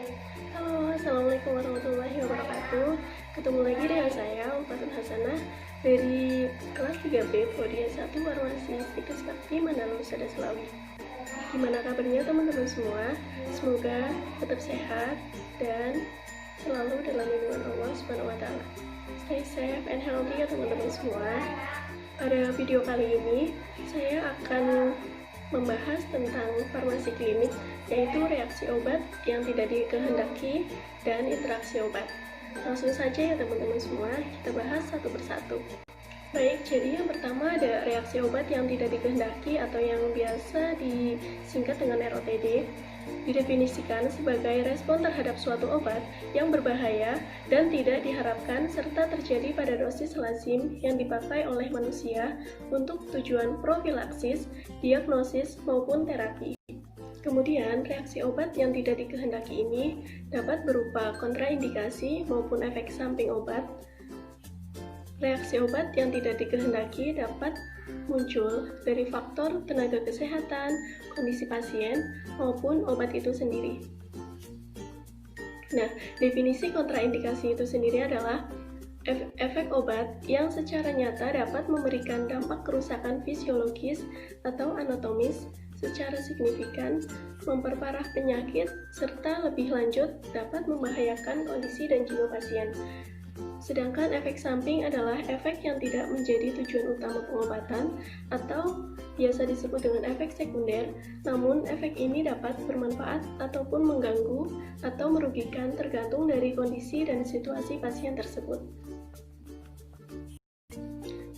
Halo, Assalamualaikum warahmatullahi wabarakatuh. Ketemu lagi dengan saya, Umfatun Hasanah dari kelas 3B Prodi 1 Farmasi Stikes Bakti Mandala Husada Selawi. Gimana kabarnya teman-teman semua? Semoga tetap sehat dan selalu dalam lindungan Allah Subhanahu wa taala. Stay safe and healthy ya teman-teman semua. Pada video kali ini saya akan membahas tentang farmasi klinik, yaitu reaksi obat yang tidak dikehendaki dan interaksi obat. Langsung saja ya teman-teman semua, kita bahas satu persatu. Baik, jadi yang pertama ada reaksi obat yang tidak dikehendaki atau yang biasa disingkat dengan ROTD. Didefinisikan sebagai respon terhadap suatu obat yang berbahaya dan tidak diharapkan serta terjadi pada dosis lazim yang dipakai oleh manusia untuk tujuan profilaksis, diagnosis, maupun terapi. Kemudian, reaksi obat yang tidak dikehendaki ini dapat berupa kontraindikasi maupun efek samping obat. Reaksi obat yang tidak dikehendaki dapat muncul dari faktor tenaga kesehatan, kondisi pasien, maupun obat itu sendiri. Nah, definisi kontraindikasi itu sendiri adalah efek obat yang secara nyata dapat memberikan dampak kerusakan fisiologis atau anatomis secara signifikan, memperparah penyakit, serta lebih lanjut dapat membahayakan kondisi dan jiwa pasien. Sedangkan efek samping adalah efek yang tidak menjadi tujuan utama pengobatan atau biasa disebut dengan efek sekunder, namun efek ini dapat bermanfaat ataupun mengganggu atau merugikan tergantung dari kondisi dan situasi pasien tersebut.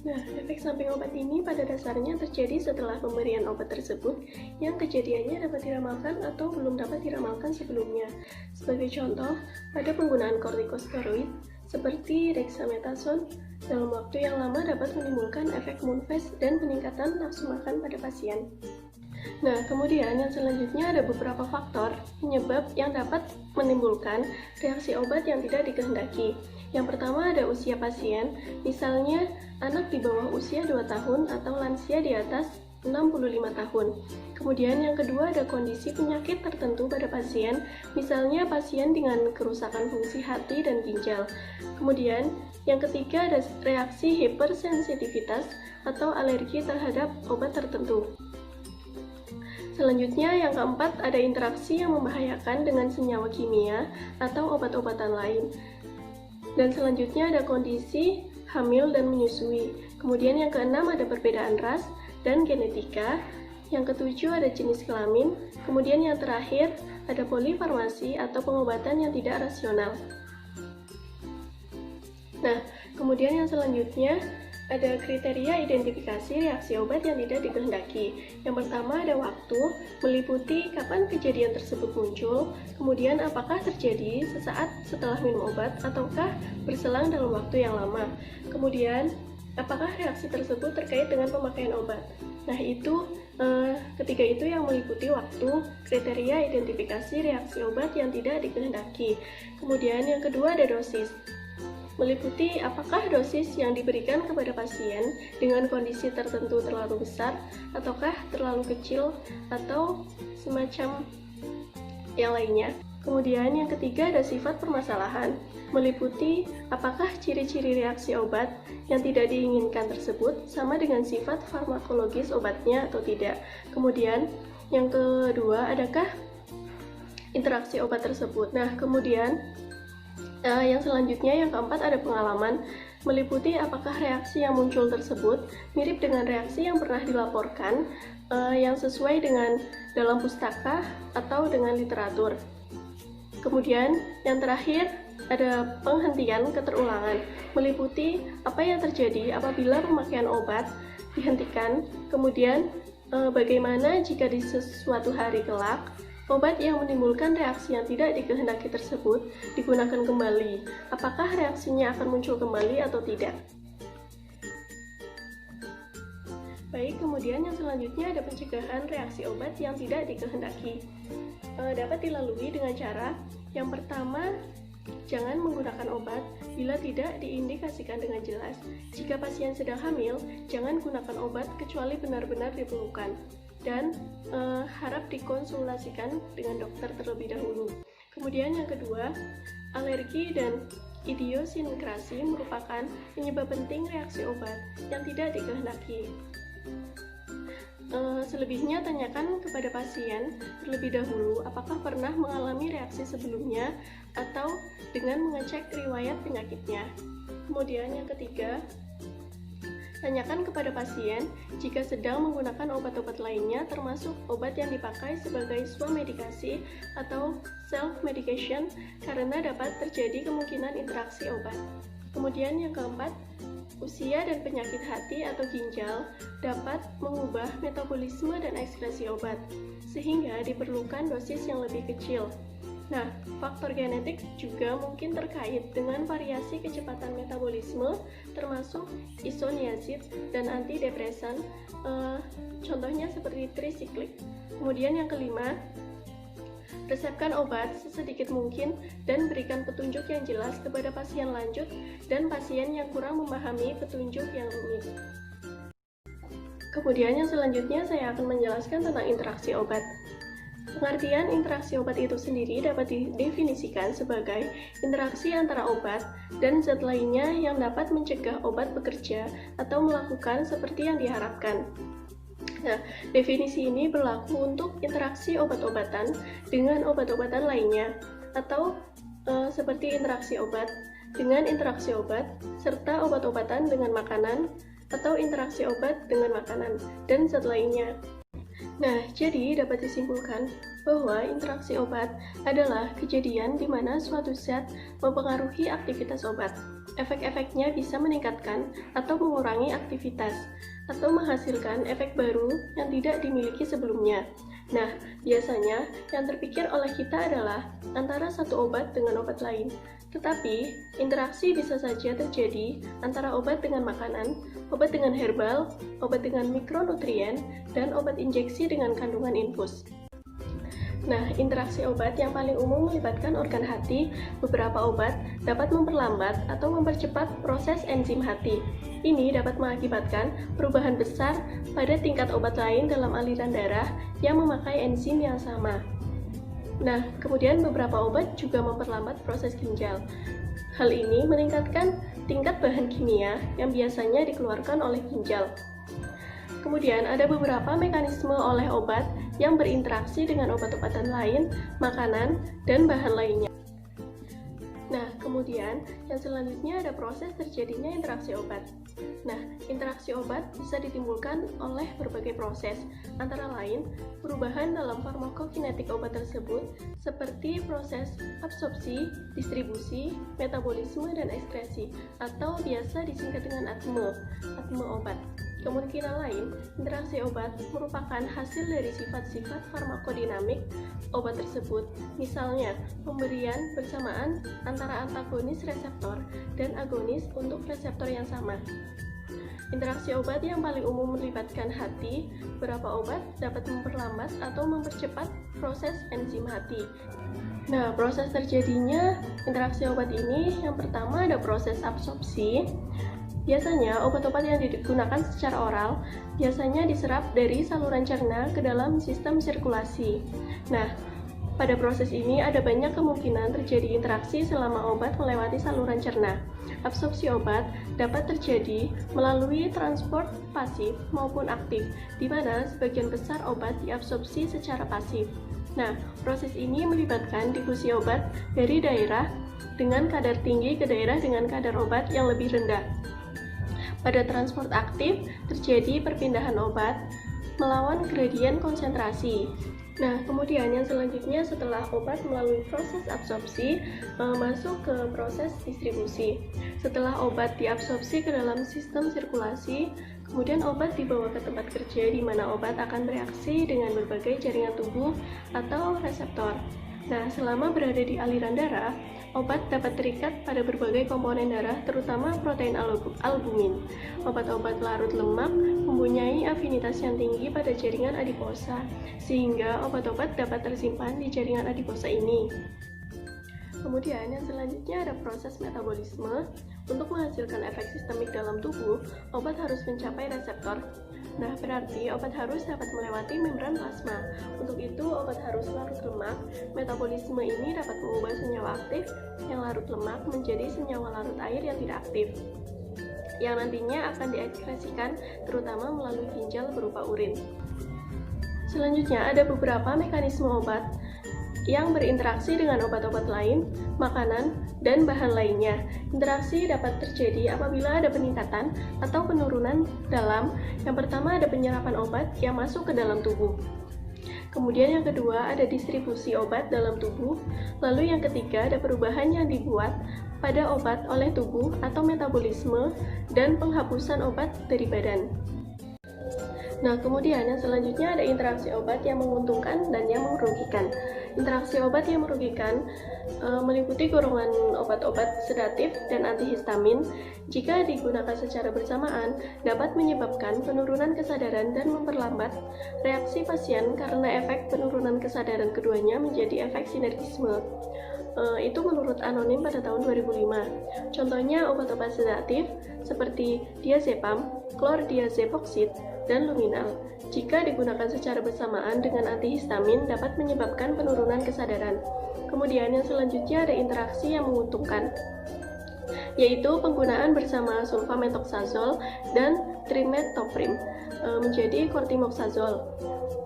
Nah, efek samping obat ini pada dasarnya terjadi setelah pemberian obat tersebut yang kejadiannya dapat diramalkan atau belum dapat diramalkan sebelumnya. Sebagai contoh, pada penggunaan kortikosteroid seperti dexamethasone dalam waktu yang lama dapat menimbulkan efek moon phase dan peningkatan nafsu makan pada pasien. Nah, kemudian yang selanjutnya ada beberapa faktor penyebab yang dapat menimbulkan reaksi obat yang tidak dikehendaki. Yang pertama ada usia pasien, misalnya anak di bawah usia 2 tahun atau lansia di atas 65 tahun. Kemudian yang kedua ada kondisi penyakit tertentu pada pasien, misalnya pasien dengan kerusakan fungsi hati dan ginjal. Kemudian yang ketiga ada reaksi hipersensitivitas atau alergi terhadap obat tertentu. Selanjutnya yang keempat ada interaksi yang membahayakan dengan senyawa kimia atau obat-obatan lain. Dan selanjutnya ada kondisi hamil dan menyusui. Kemudian yang keenam ada perbedaan ras dan genetika. Yang ketujuh ada jenis kelamin. Kemudian yang terakhir ada polifarmasi atau pengobatan yang tidak rasional. Nah, kemudian yang selanjutnya ada kriteria identifikasi reaksi obat yang tidak dikehendaki. Yang pertama ada waktu, meliputi kapan kejadian tersebut muncul, kemudian apakah terjadi sesaat setelah minum obat ataukah berselang dalam waktu yang lama. Kemudian, apakah reaksi tersebut terkait dengan pemakaian obat. Nah, ketiga itu yang meliputi waktu, kriteria identifikasi reaksi obat yang tidak dikehendaki. Kemudian yang kedua ada dosis. Meliputi apakah dosis yang diberikan kepada pasien dengan kondisi tertentu terlalu besar ataukah terlalu kecil atau semacam yang lainnya. Kemudian yang ketiga ada sifat permasalahan, meliputi apakah ciri-ciri reaksi obat yang tidak diinginkan tersebut sama dengan sifat farmakologis obatnya atau tidak. Kemudian yang kedua adakah interaksi obat tersebut. Nah, kemudian yang selanjutnya, yang keempat ada pengalaman, meliputi apakah reaksi yang muncul tersebut mirip dengan reaksi yang pernah dilaporkan, yang sesuai dengan dalam pustaka atau dengan literatur. Kemudian yang terakhir ada penghentian keterulangan, meliputi apa yang terjadi apabila pemakaian obat dihentikan, kemudian bagaimana jika di sesuatu hari kelak obat yang menimbulkan reaksi yang tidak dikehendaki tersebut digunakan kembali. Apakah reaksinya akan muncul kembali atau tidak? Baik, kemudian yang selanjutnya ada pencegahan reaksi obat yang tidak dikehendaki. Dapat dilalui dengan cara yang pertama, jangan menggunakan obat bila tidak diindikasikan dengan jelas. Jika pasien sedang hamil, jangan gunakan obat kecuali benar-benar diperlukan. Dan harap dikonsultasikan dengan dokter terlebih dahulu. Kemudian yang kedua, alergi dan idiosinkrasi merupakan penyebab penting reaksi obat yang tidak dikehendaki. Selebihnya tanyakan kepada pasien terlebih dahulu apakah pernah mengalami reaksi sebelumnya atau dengan mengecek riwayat penyakitnya. Kemudian yang ketiga, tanyakan kepada pasien jika sedang menggunakan obat-obat lainnya termasuk obat yang dipakai sebagai swamedikasi atau self-medication karena dapat terjadi kemungkinan interaksi obat. Kemudian yang keempat, usia dan penyakit hati atau ginjal dapat mengubah metabolisme dan ekskresi obat, sehingga diperlukan dosis yang lebih kecil. Nah, faktor genetik juga mungkin terkait dengan variasi kecepatan metabolisme, termasuk isoniazid dan antidepresan, contohnya seperti trisiklik. Kemudian yang kelima, resepkan obat sesedikit mungkin dan berikan petunjuk yang jelas kepada pasien lanjut dan pasien yang kurang memahami petunjuk yang rumit. Kemudian yang selanjutnya saya akan menjelaskan tentang interaksi obat. Pengertian interaksi obat itu sendiri dapat didefinisikan sebagai interaksi antara obat dan zat lainnya yang dapat mencegah obat bekerja atau melakukan seperti yang diharapkan. Nah, definisi ini berlaku untuk interaksi obat-obatan dengan obat-obatan lainnya, atau seperti interaksi obat dengan interaksi obat, serta obat-obatan dengan makanan, atau interaksi obat dengan makanan, dan zat lainnya. Nah, jadi dapat disimpulkan bahwa interaksi obat adalah kejadian di mana suatu zat mempengaruhi aktivitas obat. Efek-efeknya bisa meningkatkan atau mengurangi aktivitas, atau menghasilkan efek baru yang tidak dimiliki sebelumnya. Nah, biasanya yang terpikir oleh kita adalah antara satu obat dengan obat lain. Tetapi, interaksi bisa saja terjadi antara obat dengan makanan, obat dengan herbal, obat dengan mikronutrien, dan obat injeksi dengan kandungan infus. Nah, interaksi obat yang paling umum melibatkan organ hati. Beberapa obat dapat memperlambat atau mempercepat proses enzim hati. Ini dapat mengakibatkan perubahan besar pada tingkat obat lain dalam aliran darah yang memakai enzim yang sama. Nah, kemudian beberapa obat juga memperlambat proses ginjal. Hal ini meningkatkan tingkat bahan kimia yang biasanya dikeluarkan oleh ginjal. Kemudian ada beberapa mekanisme oleh obat yang berinteraksi dengan obat-obatan lain, makanan, dan bahan lainnya. Nah, kemudian yang selanjutnya ada proses terjadinya interaksi obat. Nah, interaksi obat bisa ditimbulkan oleh berbagai proses, antara lain perubahan dalam farmakokinetik obat tersebut seperti proses absorpsi, distribusi, metabolisme, dan ekskresi, atau biasa disingkat dengan ATME obat. Kemungkinan lain, interaksi obat merupakan hasil dari sifat-sifat farmakodinamik obat tersebut, misalnya pemberian bersamaan antara antagonis reseptor dan agonis untuk reseptor yang sama. Interaksi obat yang paling umum melibatkan hati. Beberapa obat dapat memperlambat atau mempercepat proses enzim hati. Nah, proses terjadinya interaksi obat ini yang pertama ada proses absorpsi. Biasanya, obat-obat yang digunakan secara oral biasanya diserap dari saluran cerna ke dalam sistem sirkulasi. Nah, pada proses ini ada banyak kemungkinan terjadi interaksi selama obat melewati saluran cerna. Absorpsi obat dapat terjadi melalui transport pasif maupun aktif, di mana sebagian besar obat diabsorpsi secara pasif. Nah, proses ini melibatkan difusi obat dari daerah dengan kadar tinggi ke daerah dengan kadar obat yang lebih rendah. Pada transport aktif, terjadi perpindahan obat melawan gradien konsentrasi. Nah, kemudian yang selanjutnya setelah obat melalui proses absorpsi, masuk ke proses distribusi. Setelah obat diabsorpsi ke dalam sistem sirkulasi, kemudian obat dibawa ke tempat kerja di mana obat akan bereaksi dengan berbagai jaringan tubuh atau reseptor. Nah, selama berada di aliran darah, obat dapat terikat pada berbagai komponen darah, terutama protein albumin. Obat-obat larut lemak mempunyai afinitas yang tinggi pada jaringan adiposa, sehingga obat-obat dapat tersimpan di jaringan adiposa ini. Kemudian yang selanjutnya ada proses metabolisme. Untuk menghasilkan efek sistemik dalam tubuh, obat harus mencapai reseptor. Nah, berarti obat harus dapat melewati membran plasma. Untuk itu, obat harus larut lemak. Metabolisme ini dapat mengubah senyawa aktif yang larut lemak menjadi senyawa larut air yang tidak aktif, yang nantinya akan diekskresikan terutama melalui ginjal berupa urin. Selanjutnya, ada beberapa mekanisme obat yang berinteraksi dengan obat-obat lain, makanan, dan bahan lainnya. Interaksi dapat terjadi apabila ada peningkatan atau penurunan dalam. Yang pertama, ada penyerapan obat yang masuk ke dalam tubuh. Kemudian yang kedua, ada distribusi obat dalam tubuh. Lalu yang ketiga, ada perubahan yang dibuat pada obat oleh tubuh atau metabolisme dan penghapusan obat dari badan. Nah, kemudian yang selanjutnya ada interaksi obat yang menguntungkan dan yang merugikan. Interaksi obat yang merugikan meliputi golongan obat-obat sedatif dan antihistamin. Jika digunakan secara bersamaan, dapat menyebabkan penurunan kesadaran dan memperlambat reaksi pasien karena efek penurunan kesadaran keduanya menjadi efek sinergisme. Itu menurut anonim pada tahun 2005. Contohnya obat-obat sedatif seperti diazepam, klordiazepoksid, dan luminal. Jika digunakan secara bersamaan dengan antihistamin dapat menyebabkan penurunan kesadaran. Kemudian yang selanjutnya ada interaksi yang menguntungkan, yaitu penggunaan bersama sulfamethoxazole dan trimethoprim menjadi cortimoxazole.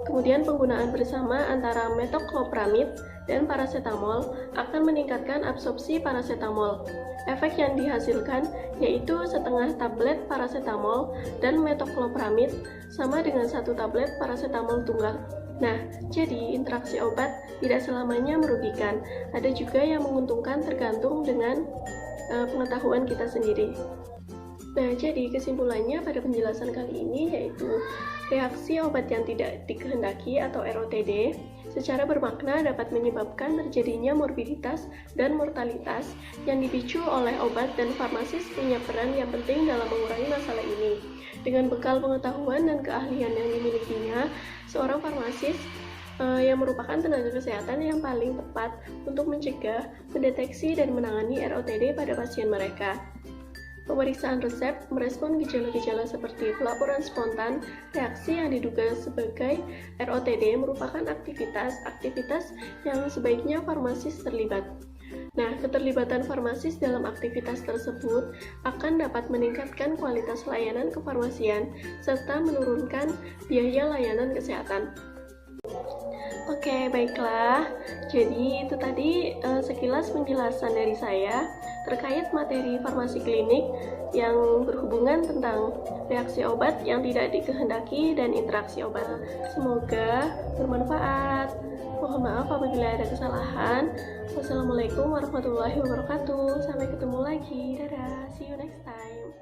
Kemudian penggunaan bersama antara metoclopramid dan paracetamol akan meningkatkan absorpsi paracetamol. Efek yang dihasilkan yaitu setengah tablet paracetamol dan metoclopramid sama dengan 1 tablet paracetamol tunggal. Nah, jadi interaksi obat tidak selamanya merugikan. Ada juga yang menguntungkan tergantung dengan pengetahuan kita sendiri. Nah, jadi kesimpulannya pada penjelasan kali ini yaitu reaksi obat yang tidak dikehendaki atau ROTD secara bermakna dapat menyebabkan terjadinya morbiditas dan mortalitas yang dipicu oleh obat, dan farmasis punya peran yang penting dalam mengurangi masalah ini. Dengan bekal pengetahuan dan keahlian yang dimilikinya, seorang farmasis yang merupakan tenaga kesehatan yang paling tepat untuk mencegah, mendeteksi, dan menangani ROTD pada pasien mereka. Pemeriksaan resep merespon gejala-gejala seperti pelaporan spontan, reaksi yang diduga sebagai ROTD merupakan aktivitas yang sebaiknya farmasis terlibat. Nah, keterlibatan farmasis dalam aktivitas tersebut akan dapat meningkatkan kualitas layanan kefarmasian serta menurunkan biaya layanan kesehatan. Oke, baiklah. Jadi itu tadi sekilas penjelasan dari saya terkait materi farmasi klinik yang berhubungan tentang reaksi obat yang tidak dikehendaki dan interaksi obat. Semoga bermanfaat. Mohon maaf apabila ada kesalahan. Wassalamualaikum warahmatullahi wabarakatuh. Sampai ketemu lagi. Dadah. See you next time.